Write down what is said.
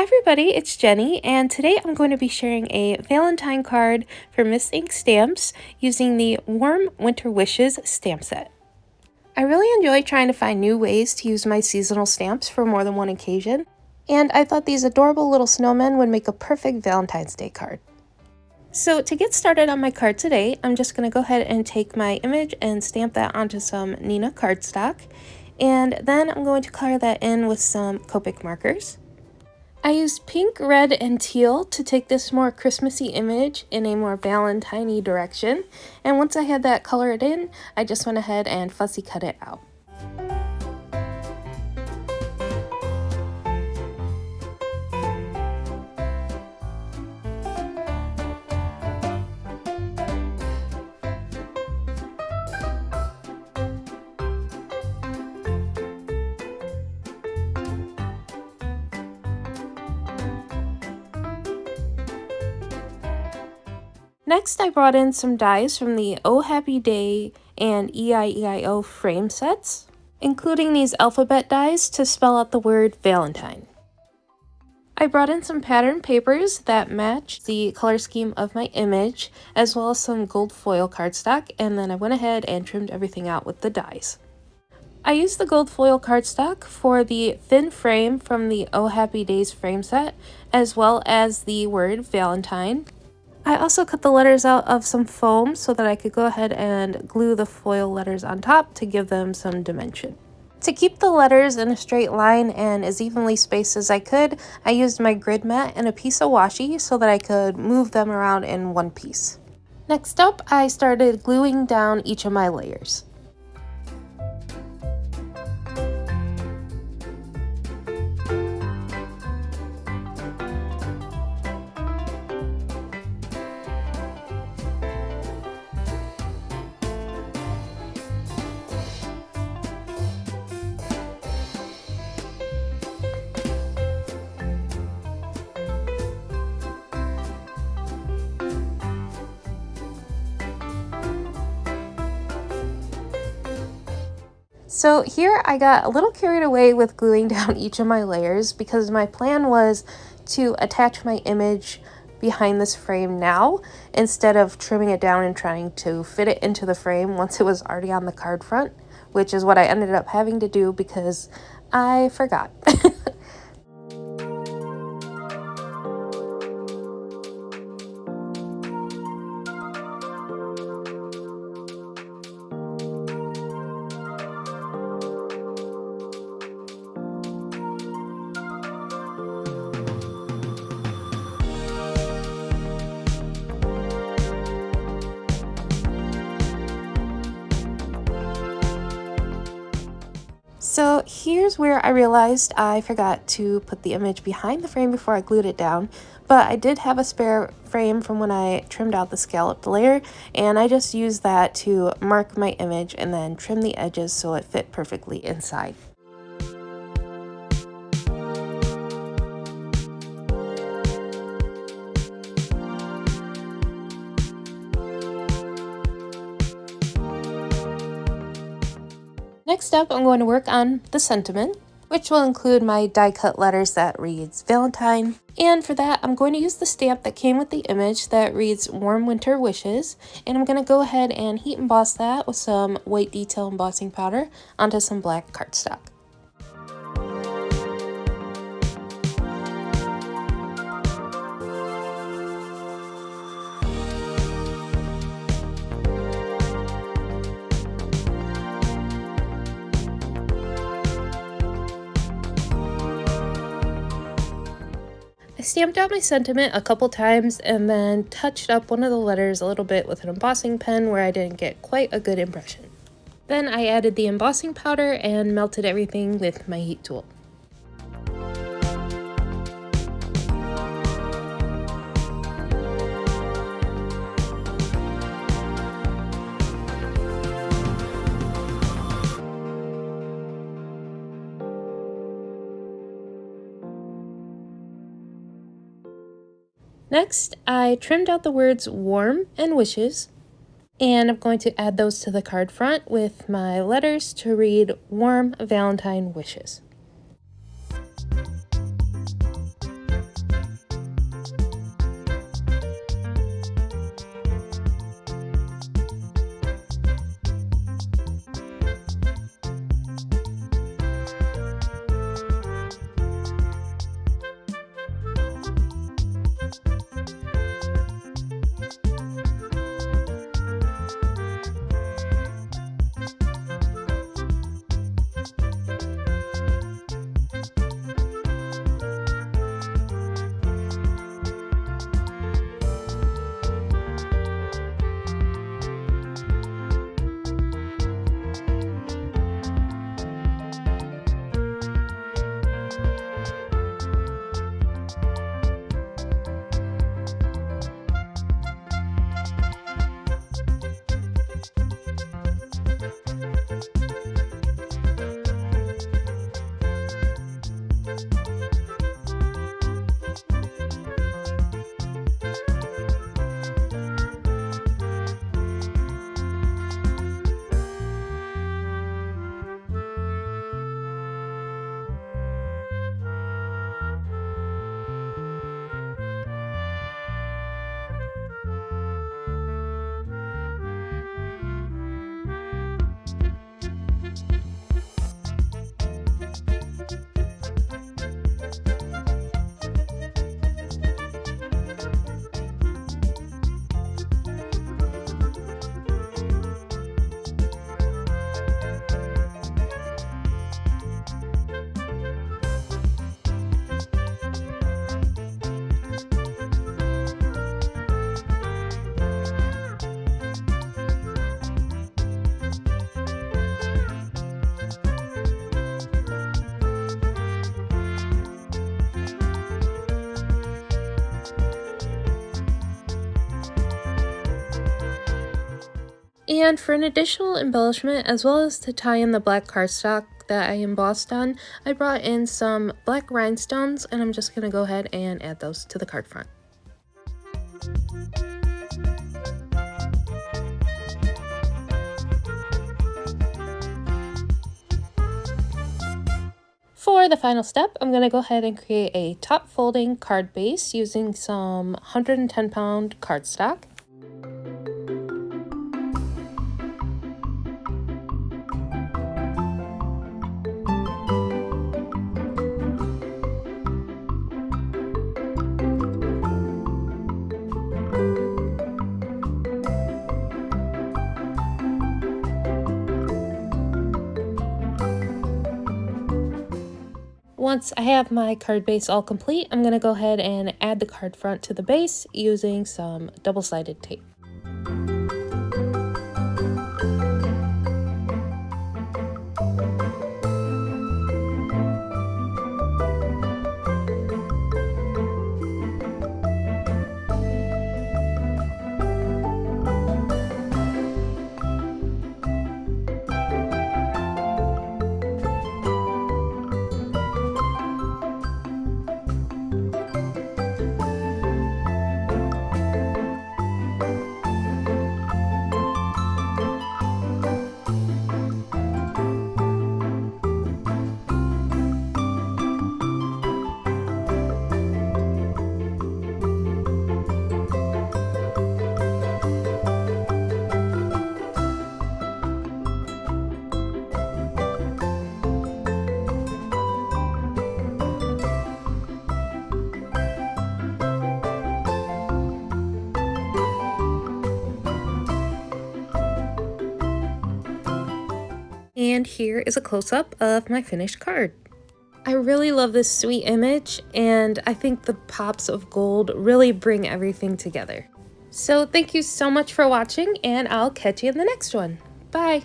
Hi everybody, it's Jenny, and today I'm going to be sharing a Valentine card for Miss Ink Stamps using the Warm Winter Wishes stamp set. I really enjoy trying to find new ways to use my seasonal stamps for more than one occasion, and I thought these adorable little snowmen would make a perfect Valentine's Day card. So to get started on my card today, I'm just going to go ahead and take my image and stamp that onto some Neenah cardstock, and then I'm going to color that in with some Copic markers. I used pink, red, and teal to take this more Christmassy image in a more Valentine-y direction, and once I had that colored in, I just went ahead and fussy cut it out. Next, I brought in some dies from the Oh Happy Day and EIEIO frame sets, including these alphabet dies to spell out the word Valentine. I brought in some pattern papers that match the color scheme of my image, as well as some gold foil cardstock, and then I went ahead and trimmed everything out with the dies. I used the gold foil cardstock for the thin frame from the Oh Happy Days frame set, as well as the word Valentine. I also cut the letters out of some foam so that I could go ahead and glue the foil letters on top to give them some dimension. To keep the letters in a straight line and as evenly spaced as I could, I used my grid mat and a piece of washi so that I could move them around in one piece. Next up, I started gluing down each of my layers. So here I got a little carried away with gluing down each of my layers because my plan was to attach my image behind this frame now instead of trimming it down and trying to fit it into the frame once it was already on the card front, which is what I ended up having to do because I forgot. So here's where I realized I forgot to put the image behind the frame before I glued it down, but I did have a spare frame from when I trimmed out the scalloped layer, and I just used that to mark my image and then trim the edges so it fit perfectly inside. Next up, I'm going to work on the sentiment, which will include my die cut letters that reads Valentine. And for that, I'm going to use the stamp that came with the image that reads Warm Winter Wishes. And I'm going to go ahead and heat emboss that with some white detail embossing powder onto some black cardstock. I stamped out my sentiment a couple times and then touched up one of the letters a little bit with an embossing pen where I didn't get quite a good impression. Then I added the embossing powder and melted everything with my heat tool. Next, I trimmed out the words warm and wishes, and I'm going to add those to the card front with my letters to read Warm Valentine Wishes. And for an additional embellishment, as well as to tie in the black cardstock that I embossed on, I brought in some black rhinestones, and I'm just going to go ahead and add those to the card front. For the final step, I'm going to go ahead and create a top folding card base using some 110-pound cardstock. Once I have my card base all complete, I'm going to go ahead and add the card front to the base using some double-sided tape. And here is a close-up of my finished card. I really love this sweet image, and I think the pops of gold really bring everything together. So thank you so much for watching, and I'll catch you in the next one. Bye!